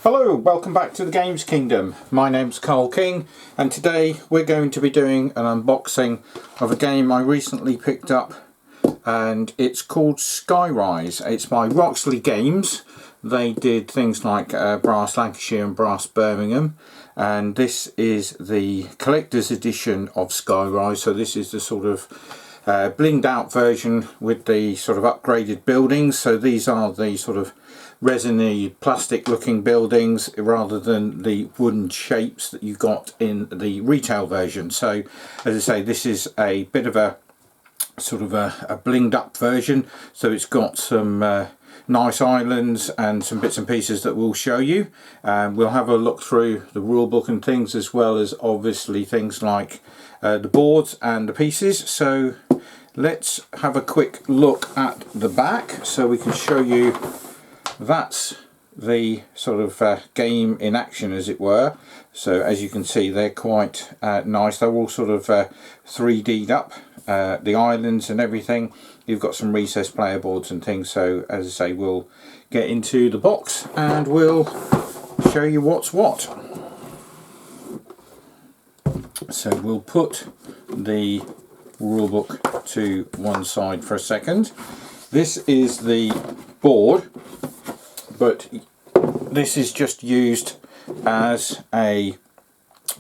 Hello, welcome back to the Games Kingdom. My name's Carl King, and today we're going to be doing an unboxing of a game I recently picked up, and it's called SKYRISE. It's by ROXLEY Games. They did things like Brass Lancashire and Brass Birmingham, and this is the collector's edition of SKYRISE. So this is the sort of blinged out version with the sort of upgraded buildings. So these are the sort of resiny plastic looking buildings rather than the wooden shapes that you got in the retail version. So as I say, this is a bit of a sort of a blinged up version, so it's got some nice islands and some bits and pieces that we'll show you. We'll have a look through the rule book and things, as well as obviously things like the boards and the pieces. So let's have a quick look at the back so we can show you. That's the sort of game in action, as it were. So as you can see, they're quite nice. They're all sort of 3D'd up, the islands and everything. You've got some recessed player boards and things. So as I say, we'll get into the box and we'll show you what's what. So we'll put the rulebook to one side for a second. This is the board, but this is just used as a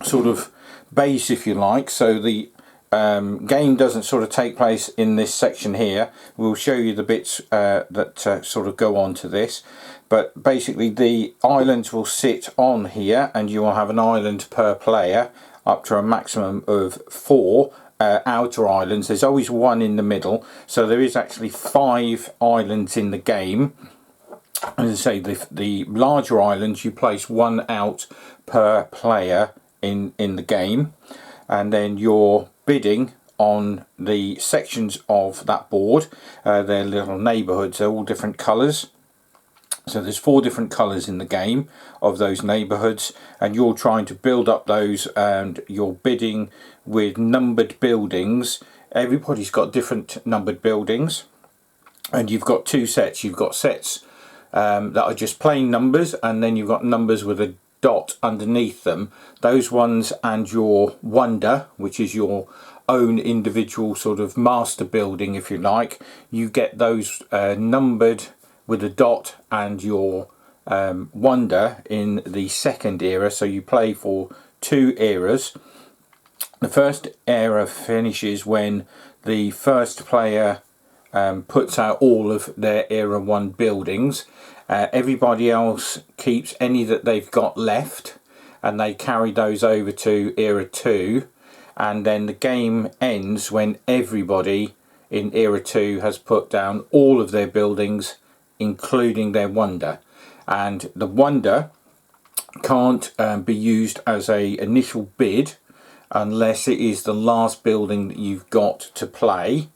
sort of base, if you like. So the game doesn't sort of take place in this section here. We'll show you the bits that sort of go on to this, but basically the islands will sit on here, and you will have an island per player up to a maximum of 4 outer islands. There's always one in the middle, so there is actually 5 islands in the game. As I say, the larger islands, you place 1 out per player in the game, and then you're bidding on the sections of that board. They're little neighbourhoods, they're all different colours. So there's 4 different colours in the game of those neighbourhoods, and you're trying to build up those, and you're bidding with numbered buildings. Everybody's got different numbered buildings, and you've got 2 sets. You've got sets that are just plain numbers, and then you've got numbers with a dot underneath them. Those ones, and your wonder, which is your own individual sort of master building, if you like, you get those numbered with a dot and your wonder in the second era. So you play for 2 eras. The first era finishes when the first player puts out all of their era 1 buildings. Everybody else keeps any that they've got left, and they carry those over to era 2, and then the game ends when everybody in era 2 has put down all of their buildings, including their wonder. And the wonder can't be used as a initial bid unless it is the last building that you've got to play.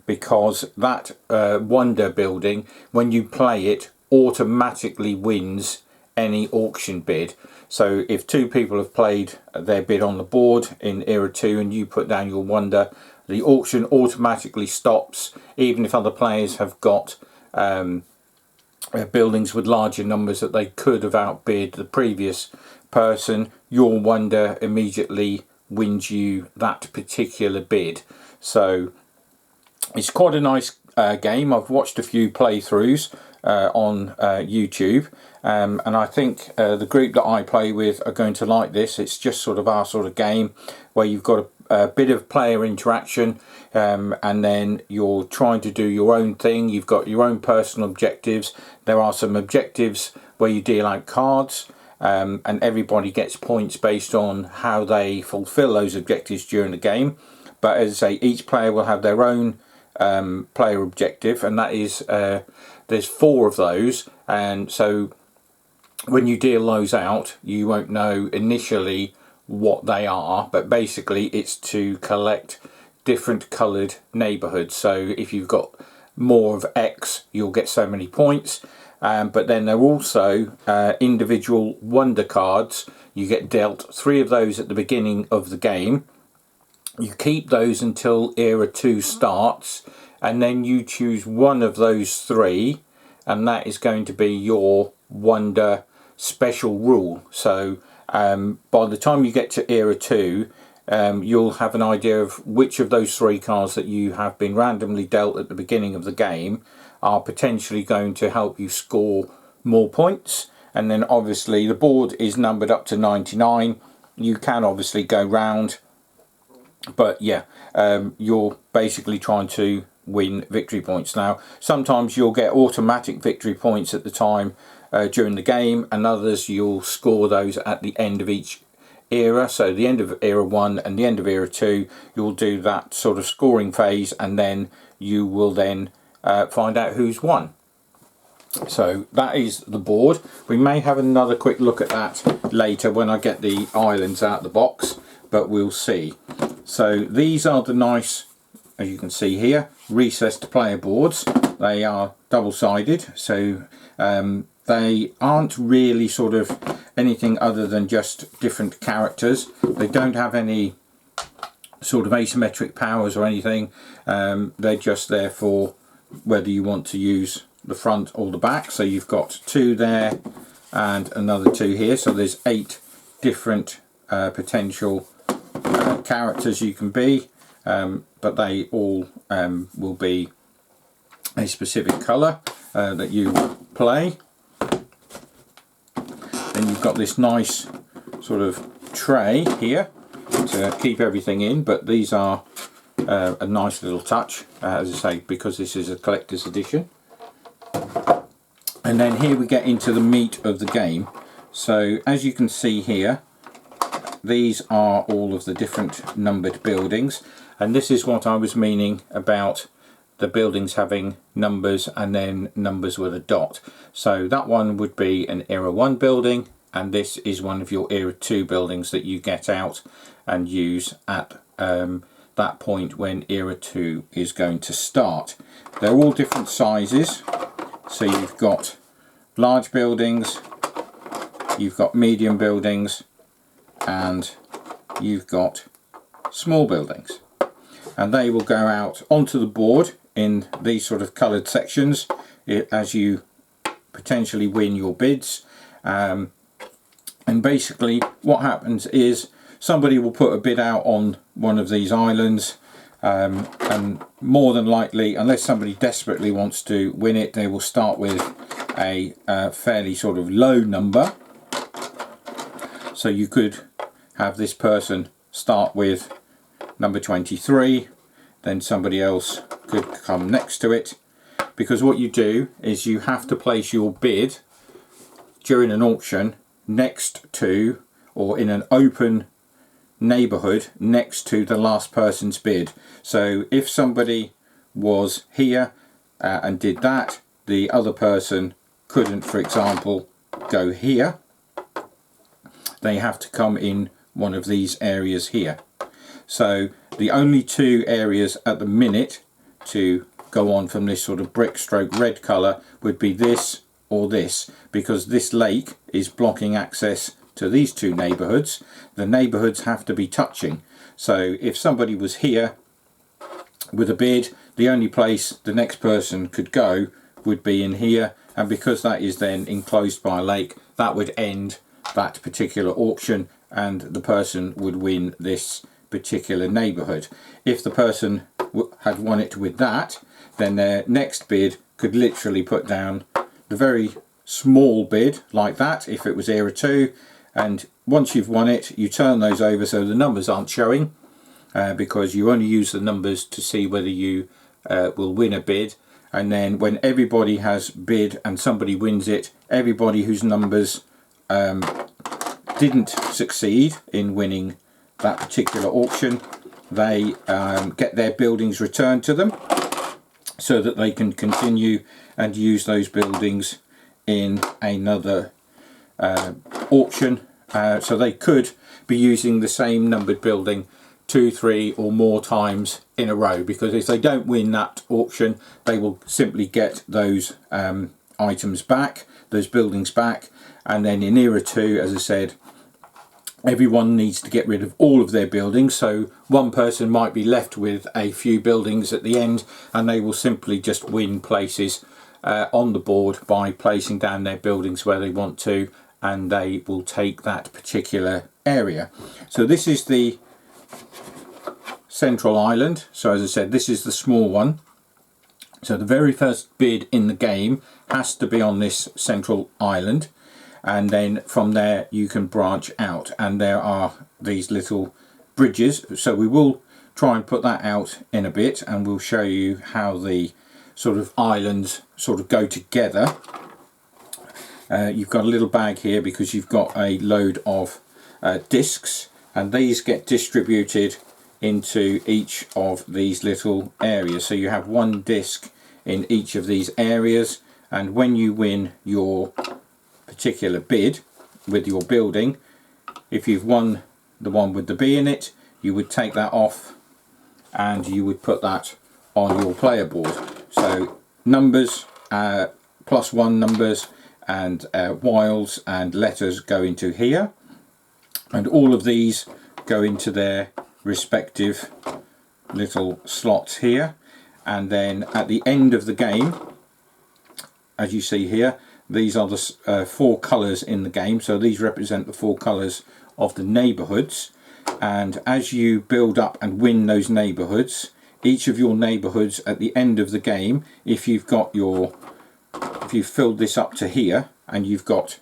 Because that wonder building, when you play it, automatically wins any auction bid. So if 2 people have played their bid on the board in era 2 and you put down your wonder, the auction automatically stops. Even if other players have got buildings with larger numbers that they could have outbid the previous person, your wonder immediately wins you that particular bid. So it's quite a nice game. I've watched a few playthroughs on YouTube, and I think the group that I play with are going to like this. It's just sort of our sort of game where you've got a bit of player interaction, and then you're trying to do your own thing. You've got your own personal objectives. There are some objectives where you deal out cards, and everybody gets points based on how they fulfill those objectives during the game. But as I say, each player will have their own player objective, and that is there's 4 of those, and so when you deal those out, you won't know initially what they are, but basically it's to collect different coloured neighbourhoods. So if you've got more of X, you'll get so many points, but then there are also individual wonder cards. You get dealt 3 of those at the beginning of the game. You keep those until era 2 starts, and then you choose one of those 3, and that is going to be your wonder special rule. So by the time you get to Era 2, you'll have an idea of which of those 3 cards that you have been randomly dealt at the beginning of the game are potentially going to help you score more points. And then obviously the board is numbered up to 99. You can obviously go round, but yeah, you're basically trying to win victory points. Now sometimes you'll get automatic victory points at the time during the game, and others you'll score those at the end of each era. So the end of Era 1 and the end of Era 2, you'll do that sort of scoring phase, and then you will then find out who's won. So that is the board. We may have another quick look at that later when I get the islands out of the box, but we'll see. So these are the nice, as you can see here, recessed player boards. They are double-sided, so they aren't really sort of anything other than just different characters. They don't have any sort of asymmetric powers or anything. They're just there for whether you want to use the front or the back. So you've got 2 there and another 2 here, so there's 8 different potential characters you can be, but they all will be a specific colour that you play. Then you've got this nice sort of tray here to keep everything in, but these are a nice little touch, as I say, because this is a collector's edition. And then here we get into the meat of the game. So as you can see here, these are all of the different numbered buildings, and this is what I was meaning about the buildings having numbers and then numbers with a dot. So that one would be an Era 1 building, and this is one of your Era 2 buildings that you get out and use at that point when Era 2 is going to start. They're all different sizes. So you've got large buildings, you've got medium buildings, and you've got small buildings. And they will go out onto the board in these sort of coloured sections as you potentially win your bids. And basically what happens is somebody will put a bid out on one of these islands, and more than likely, unless somebody desperately wants to win it, they will start with a fairly sort of low number. So you could have this person start with number 23, then somebody else could come next to it, because what you do is you have to place your bid during an auction next to, or in an open neighbourhood next to, the last person's bid. So if somebody was here and did that, the other person couldn't, for example, go here. They have to come in one of these areas here. So the only 2 areas at the minute to go on from this sort of brick stroke red colour would be this or this, because this lake is blocking access to these 2 neighbourhoods. The neighbourhoods have to be touching. So if somebody was here with a bid, the only place the next person could go would be in here, and because that is then enclosed by a lake, that would end that particular auction and the person would win this particular neighbourhood. If the person had won it with that, then their next bid could literally put down the very small bid like that if it was Era 2, and once you've won it, you turn those over so the numbers aren't showing, because you only use the numbers to see whether you will win a bid. And then when everybody has bid and somebody wins it, everybody whose numbers didn't succeed in winning that particular auction, they get their buildings returned to them so that they can continue and use those buildings in another auction. So they could be using the same numbered building 2, 3 or more times in a row, because if they don't win that auction, they will simply get those items back, those buildings back. And then in Era 2, as I said, everyone needs to get rid of all of their buildings, so one person might be left with a few buildings at the end, and they will simply just win places on the board by placing down their buildings where they want to, and they will take that particular area. So this is the central island. So as I said, this is the small one. So the very first bid in the game has to be on this central island, and then from there you can branch out, and there are these little bridges. So we will try and put that out in a bit, and we'll show you how the sort of islands sort of go together. You've got a little bag here because you've got a load of discs, and these get distributed into each of these little areas. So you have one disc in each of these areas, and when you win your particular bid with your building, if you've won the one with the B in it, you would take that off and you would put that on your player board. So numbers, +1 numbers, and wilds and letters go into here, and all of these go into their respective little slots here. And then at the end of the game, as you see here, these are the 4 colours in the game. So these represent the 4 colours of the neighbourhoods, and as you build up and win those neighbourhoods, each of your neighbourhoods at the end of the game, if you've filled this up to here and you've got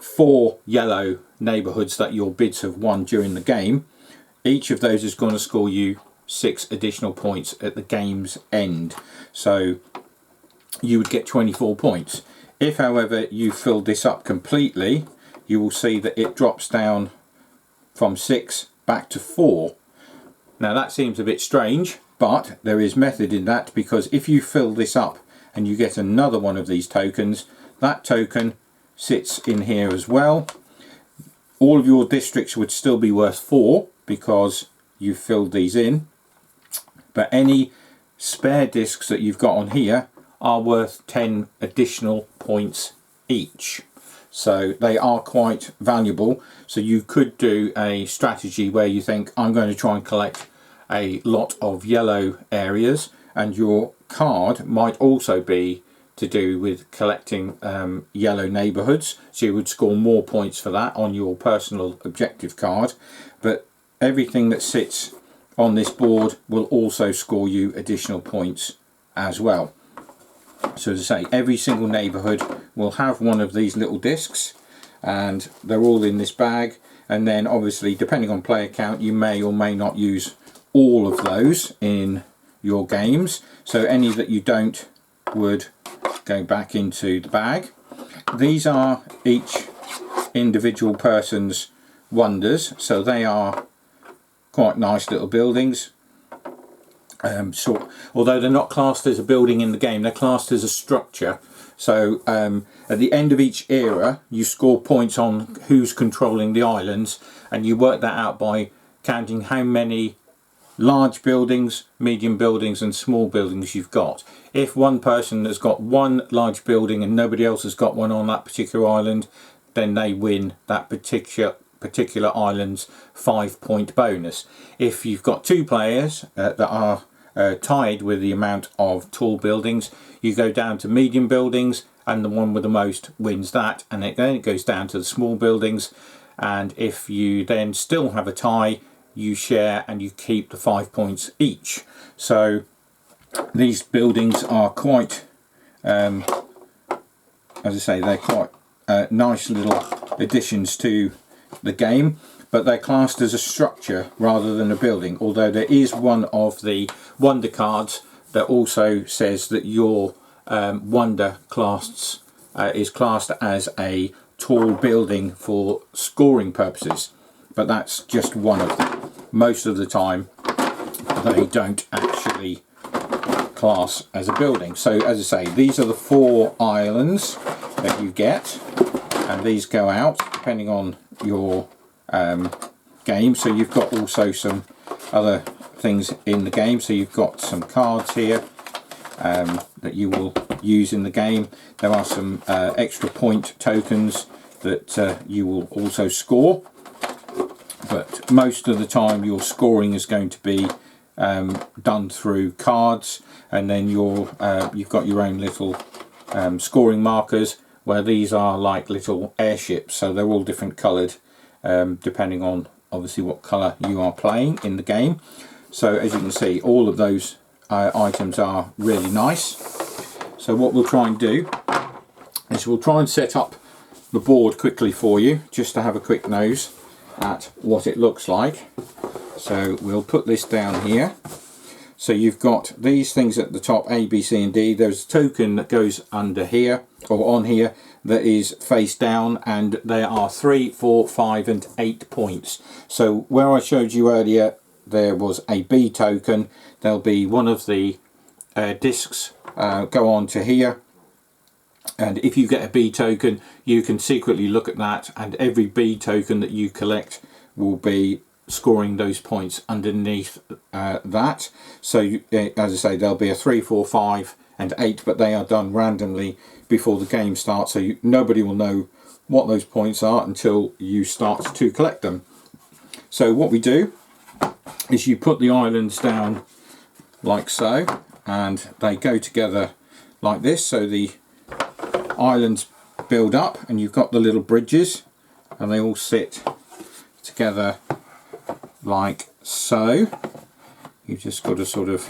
4 yellow neighbourhoods that your bids have won during the game, each of those is going to score you 6 additional points at the game's end. So you would get 24 points. If however you fill this up completely, you will see that it drops down from 6 back to 4. Now that seems a bit strange, but there is method in that, because if you fill this up and you get another one of these tokens, that token sits in here as well. All of your districts would still be worth 4 because you've filled these in, but any spare discs that you've got on here are worth 10 additional points each. So they are quite valuable. So you could do a strategy where you think, I'm going to try and collect a lot of yellow areas, and your card might also be to do with collecting yellow neighbourhoods, so you would score more points for that on your personal objective card. But everything that sits on this board will also score you additional points as well. So as I say, every single neighbourhood will have one of these little discs, and they're all in this bag. And then obviously, depending on player count, you may or may not use all of those in your games. So any that you don't would go back into the bag. These are each individual person's wonders, so they are quite nice little buildings. Although they're not classed as a building in the game, they're classed as a structure. So at the end of each era, you score points on who's controlling the islands, and you work that out by counting how many large buildings, medium buildings and small buildings you've got. If one person has got one large building and nobody else has got one on that particular island, then they win that particular island's 5-point bonus. If you've got 2 players that are tied with the amount of tall buildings, you go down to medium buildings, and the one with the most wins that, and then it goes down to the small buildings. And if you then still have a tie, you share and you keep the 5 points each. So these buildings are quite, as I say, they're quite nice little additions to the game, but they're classed as a structure rather than a building. Although there is one of the wonder cards that also says that your wonder is classed as a tall building for scoring purposes, but that's just one of them. Most of the time they don't actually class as a building. So as I say, these are the 4 islands that you get, and these go out depending on your game. So you've got also some other things in the game. So you've got some cards here that you will use in the game. There are some extra point tokens that you will also score, but most of the time your scoring is going to be done through cards, and then you've got your own little scoring markers where these are like little airships, so they're all different coloured, depending on obviously what colour you are playing in the game. So as you can see, all of those items are really nice. So what we'll try and do is we'll try and set up the board quickly for you, just to have a quick nose at what it looks like. So we'll put this down here. So you've got these things at the top, A, B, C and D. There's a token that goes under here, or on here, that is face down, and there are 3, 4, 5 and 8 points. So where I showed you earlier there was a B token, there'll be one of the discs go on to here, and if you get a B token you can secretly look at that, and every B token that you collect will be scoring those points underneath that. So as I say, there'll be a 3, 4, 5 and 8, but they are done randomly before the game starts, so nobody will know what those points are until you start to collect them. So what we do is you put the islands down like so, and they go together like this, so the islands build up and you've got the little bridges and they all sit together like so. You've just got to sort of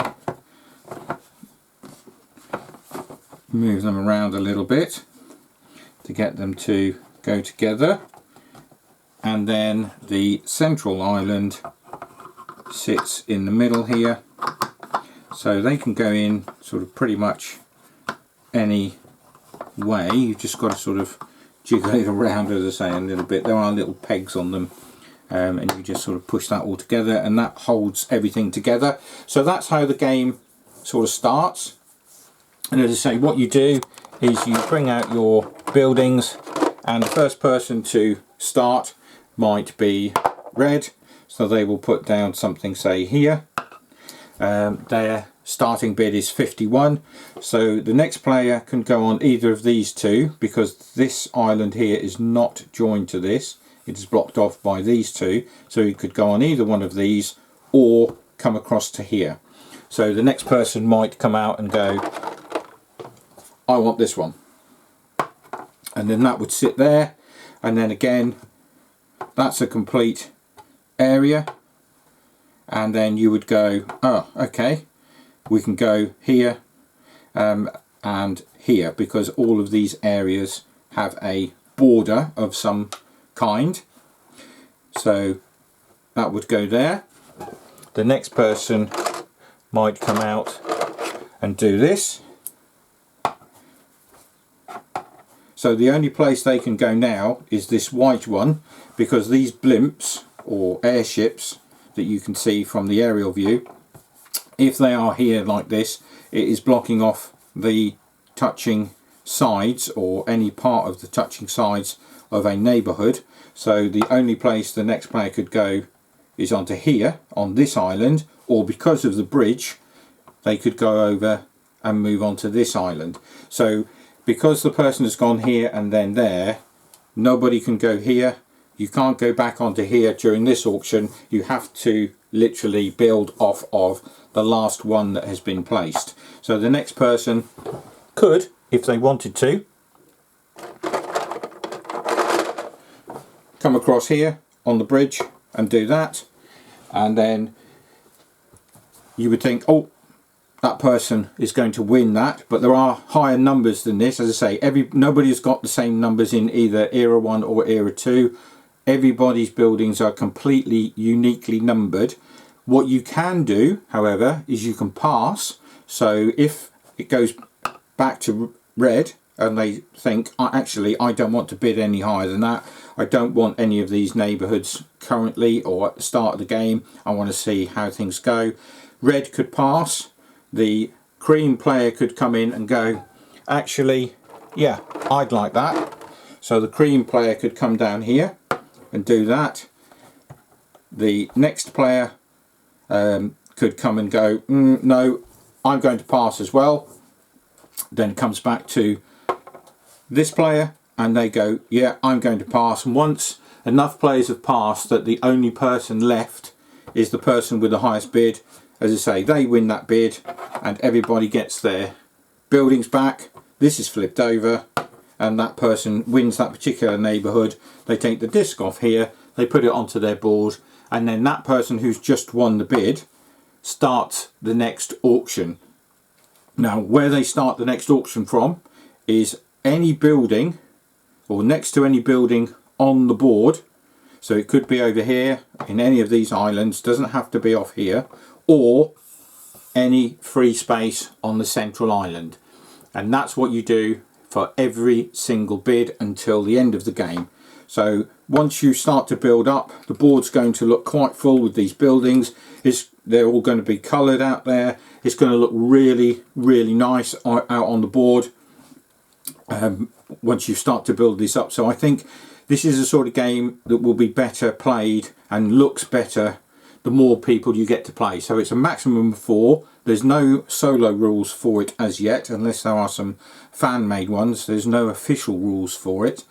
move them around a little bit to get them to go together, and then the central island sits in the middle here, so they can go in sort of pretty much any way. You've just got to sort of jiggle it around, as I say, a little bit. There are little pegs on them, and you just sort of push that all together and that holds everything together. So that's how the game sort of starts. And as I say, what you do is you bring out your buildings, and the first person to start might be red, so they will put down something, say here. Their starting bid is 51, so the next player can go on either of these two, because this island here is not joined to this, it is blocked off by these two, so you could go on either one of these or come across to here. So the next person might come out and go, I want this one, and then that would sit there, and then again that's a complete area, and then you would go, oh okay, we can go here and here, because all of these areas have a border of some kind, so that would go there. The next person might come out and do this. So the only place they can go now is this white one, because these blimps or airships that you can see from the aerial view, if they are here like this, it is blocking off the touching sides or any part of the touching sides of a neighbourhood. So the only place the next player could go is onto here on this island, or because of the bridge they could go over and move on to this island. So because the person has gone here and then there, nobody can go here. You can't go back onto here during this auction. You have to literally build off of the last one that has been placed. So the next person could, if they wanted to, come across here on the bridge and do that, and then you would think, oh, that person is going to win that, but there are higher numbers than this. As I say, nobody has got the same numbers in either Era 1 or Era 2. Everybody's buildings are completely uniquely numbered. What you can do, however, is you can pass. So if it goes back to red and they think, actually I don't want to bid any higher than that, I don't want any of these neighbourhoods currently or at the start of the game, I want to see how things go, red could pass. The cream player could come in and go, actually, yeah, I'd like that. So the cream player could come down here and do that. The next player could come and go, no, I'm going to pass as well. Then comes back to this player and they go, yeah, I'm going to pass. And once enough players have passed that the only person left is the person with the highest bid, as I say, they win that bid and everybody gets their buildings back. This is flipped over and that person wins that particular neighbourhood, they take the disc off here, they put it onto their board, and then that person who's just won the bid starts the next auction. Now, where they start the next auction from is any building, or next to any building on the board. So it could be over here in any of these islands, doesn't have to be off here, or any free space on the central island. And that's what you do for every single bid until the end of the game. So once you start to build up, the board's going to look quite full with these buildings. They're all going to be coloured out there. It's going to look really, really nice out on the board once you start to build this up. So I think this is a sort of game that will be better played and looks better the more people you get to play. So it's a maximum of 4. There's no solo rules for it as yet, unless there are some fan-made ones. There's no official rules for it.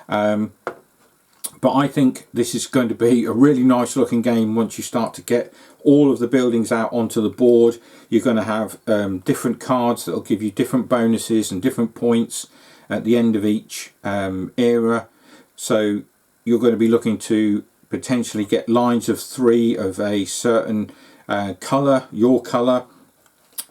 But I think this is going to be a really nice looking game once you start to get all of the buildings out onto the board. You're going to have different cards that will give you different bonuses and different points at the end of each era. So you're going to be looking to potentially get lines of 3 of a certain colour, your colour,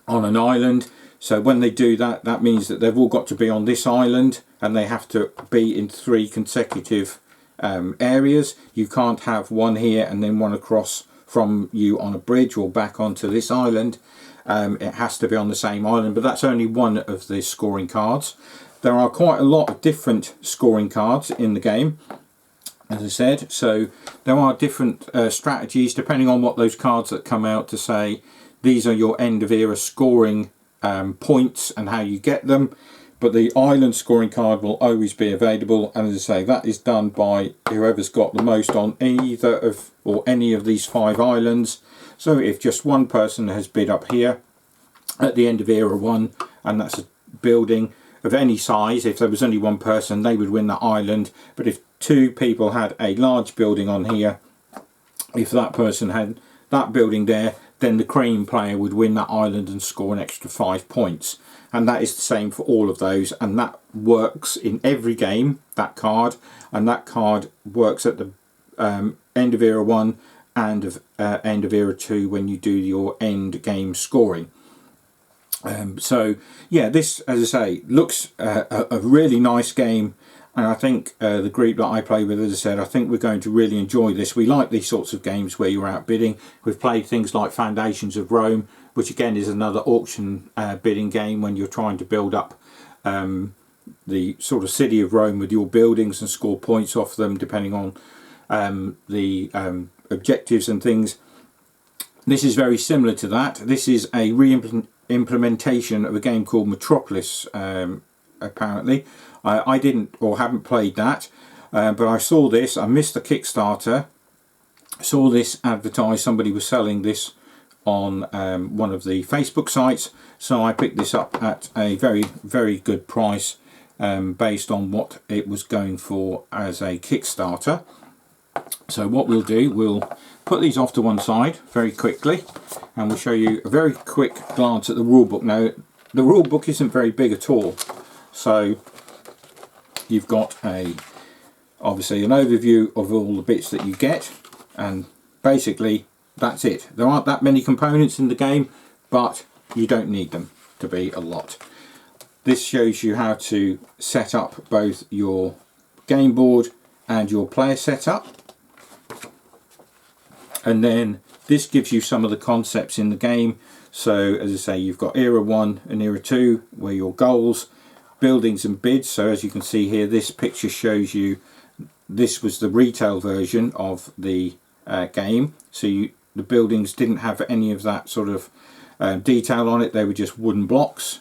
on an island. So when they do that, that means that they've all got to be on this island, and they have to be in 3 consecutive areas. You can't have one here and then one across from you on a bridge or back onto this island. It has to be on the same island, but that's only one of the scoring cards. There are quite a lot of different scoring cards in the game, as I said, so there are different strategies depending on what those cards that come out to say. These are your end of era scoring points and how you get them, but the island scoring card will always be available, and as I say, that is done by whoever's got the most on either of or any of these 5 islands. So if just one person has bid up here at the end of era 1, and that's a building of any size, if there was only one person, they would win that island. But if 2 people had a large building on here, if that person had that building there, then the cream player would win that island and score an extra 5 points. And that is the same for all of those, and that works in every game, that card, and that card works at the end of era 1 and end of era 2 when you do your end game scoring. So yeah, this, as I say, looks a really nice game, and I think the group that I play with, as I said, I think we're going to really enjoy this. We like these sorts of games where you're out bidding. We've played things like Foundations of Rome, which again is another auction bidding game when you're trying to build up the sort of city of Rome with your buildings and score points off them depending on the objectives and things. This is very similar to that. This is a re-implementation of a game called Metropolis, apparently. I didn't or haven't played that, but I saw this. I missed the Kickstarter. Saw this advertised. Somebody was selling this on one of the Facebook sites, so I picked this up at a very, very good price based on what it was going for as a Kickstarter. So what we'll do, we'll put these off to one side very quickly, and we'll show you a very quick glance at the rulebook. Now, the rulebook isn't very big at all, so you've got obviously an overview of all the bits that you get, and basically that's it. There aren't that many components in the game, but you don't need them to be a lot. This shows you how to set up both your game board and your player setup, and then this gives you some of the concepts in the game. So as I say, you've got era 1 and era 2 where your goals, buildings and bids. So as you can see here, this picture shows you this was the retail version of the game. So the buildings didn't have any of that sort of detail on it. They were just wooden blocks,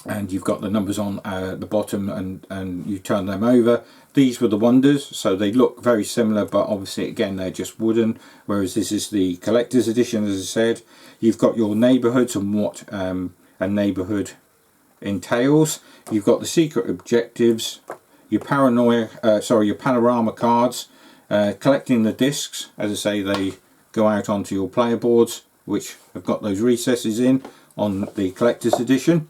and you've got the numbers on the bottom, and you turn them over. These were the wonders, so they look very similar, but obviously again they're just wooden, whereas this is the collector's edition. As I said, you've got your neighbourhoods and what a neighbourhood entails. You've got the secret objectives, your panorama cards, collecting the discs. As I say, they go out onto your player boards, which have got those recesses in on the collector's edition.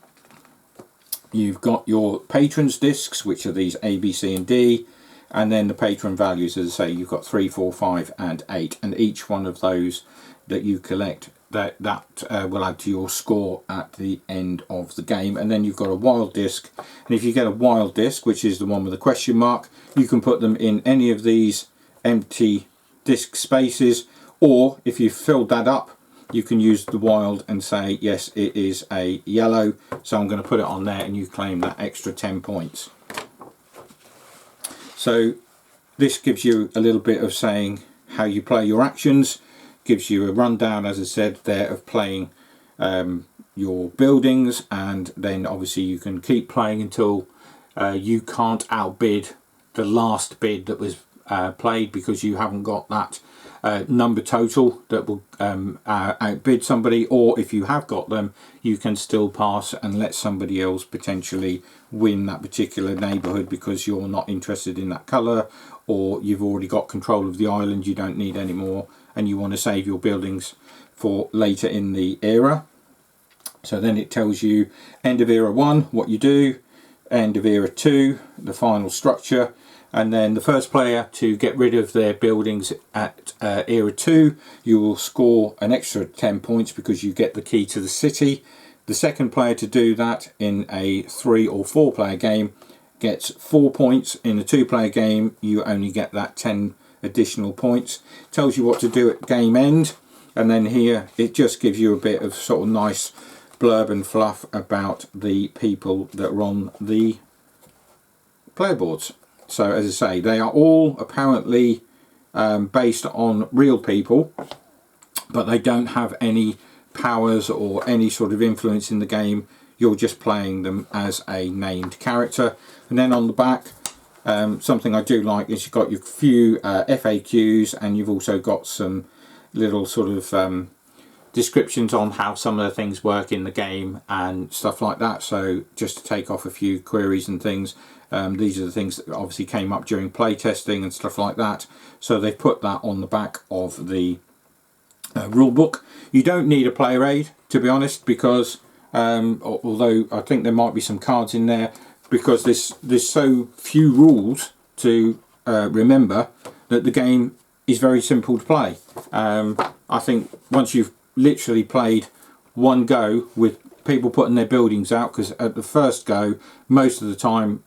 You've got your patrons discs, which are these A, B, C and D, and then the patron values, as I say, you've got 3, 4, 5 and 8, and each one of those that you collect that will add to your score at the end of the game. And then you've got a wild disc, and if you get a wild disc, which is the one with a question mark, you can put them in any of these empty disc spaces, or if you've filled that up, you can use the wild and say yes, it is a yellow, so I'm going to put it on there, and you claim that extra 10 points. So this gives you a little bit of saying how you play your actions, gives you a rundown, as I said there, of playing your buildings, and then obviously you can keep playing until you can't outbid the last bid that was played, because you haven't got that number total that will outbid somebody, or if you have got them, you can still pass and let somebody else potentially win that particular neighborhood because you're not interested in that color, or you've already got control of the island, you don't need any more, and you want to save your buildings for later in the era. So then it tells you end of era 1, what you do, end of era 2, the final structure, and then the first player to get rid of their buildings at era 2, you will score an extra 10 points because you get the key to the city. The second player to do that in a 3 or 4 player game gets 4 points. In a 2 player game you only get that 10 additional points. Tells you what to do at game end, and then here it just gives you a bit of sort of nice blurb and fluff about the people that are on the player boards. So as I say, they are all apparently based on real people, but they don't have any powers or any sort of influence in the game. You're just playing them as a named character. And then on the back, something I do like is you've got your few FAQs, and you've also got some little sort of descriptions on how some of the things work in the game and stuff like that. So just to take off a few queries and things, these are the things that obviously came up during playtesting and stuff like that. So they've put that on the back of the rule book. You don't need a player aid, to be honest, because although I think there might be some cards in there, because there's so few rules to remember that the game is very simple to play. I think once you've literally played one go with people putting their buildings out, because at the first go, most of the time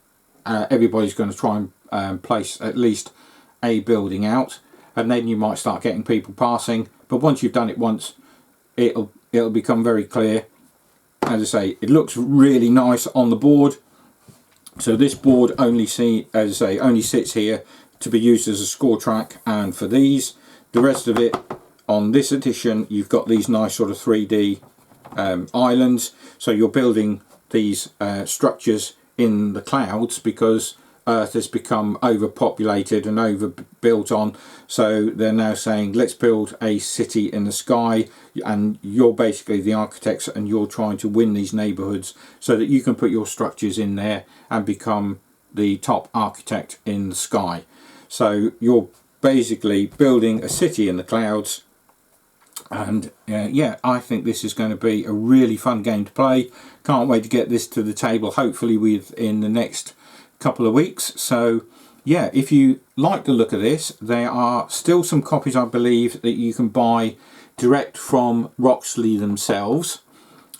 everybody's going to try and place at least a building out, and then you might start getting people passing. But once you've done it once, it'll become very clear. As I say, it looks really nice on the board. So this board only sits here to be used as a score track, and for these, the rest of it on this edition, you've got these nice sort of 3D islands. So you're building these structures in the clouds because Earth has become overpopulated and overbuilt on. So they're now saying, let's build a city in the sky, and you're basically the architects, and you're trying to win these neighborhoods so that you can put your structures in there and become the top architect in the sky. So you're basically building a city in the clouds. And yeah, I think this is going to be a really fun game to play. Can't wait to get this to the table, hopefully within the next couple of weeks. So yeah, if you like the look of this, there are still some copies, I believe, that you can buy direct from ROXLEY themselves,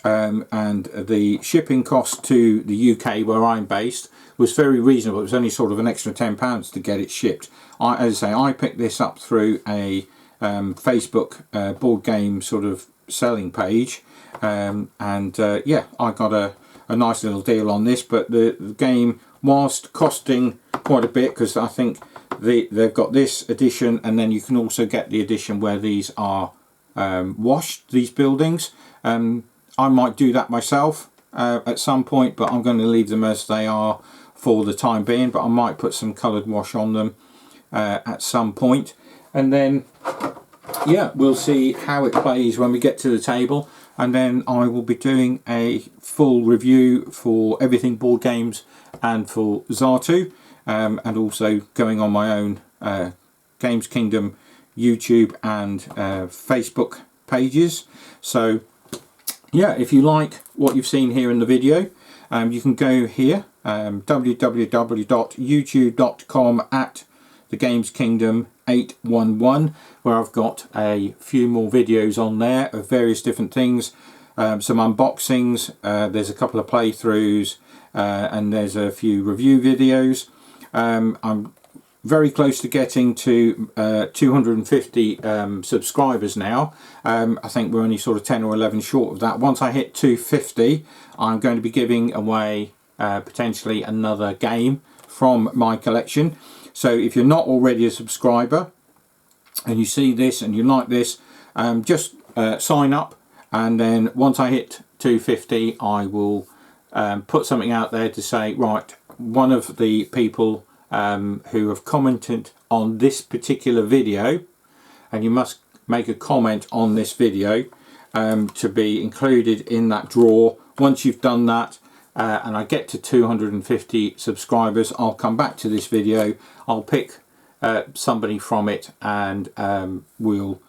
and the shipping cost to the UK, where I'm based, was very reasonable. It was only sort of an extra £10 to get it shipped. As I say, I picked this up through a Facebook board game sort of selling page, and yeah, I got a nice little deal on this. But the game, whilst costing quite a bit, because I think they've got this edition, and then you can also get the edition where these are washed, these buildings. I might do that myself at some point, but I'm going to leave them as they are for the time being, but I might put some coloured wash on them at some point. And then yeah, we'll see how it plays when we get to the table, and then I will be doing a full review for Everything Board Games and for Zartu, and also going on my own Games Kingdom YouTube and Facebook pages. So yeah, if you like what you've seen here in the video, you can go here, www.youtube.com/thegameskingdom811, where I've got a few more videos on there of various different things, some unboxings, there's a couple of playthroughs, and there's a few review videos. I'm very close to getting to 250 subscribers now. I think we're only sort of 10 or 11 short of that. Once I hit 250, I'm going to be giving away potentially another game from my collection. So if you're not already a subscriber and you see this and you like this, just sign up, and then once I hit 250 I will put something out there to say, right, one of the people who have commented on this particular video, and you must make a comment on this video to be included in that draw. Once you've done that and I get to 250 subscribers, I'll come back to this video, I'll pick somebody from it, and we'll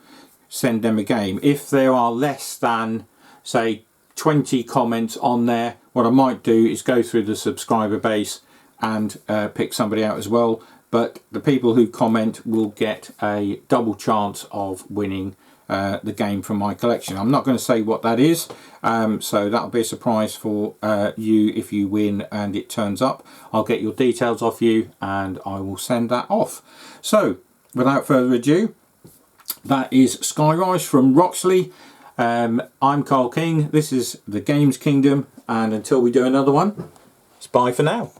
send them a game. If there are less than, say, 20 comments on there, what I might do is go through the subscriber base and pick somebody out as well, but the people who comment will get a double chance of winning the game from my collection. I'm not going to say what that is, so that'll be a surprise for you if you win and it turns up. I'll get your details off you and I will send that off. So without further ado, that is SKYRISE from ROXLEY. I'm Carl King, this is the Games Kingdom, and until we do another one, it's bye for now.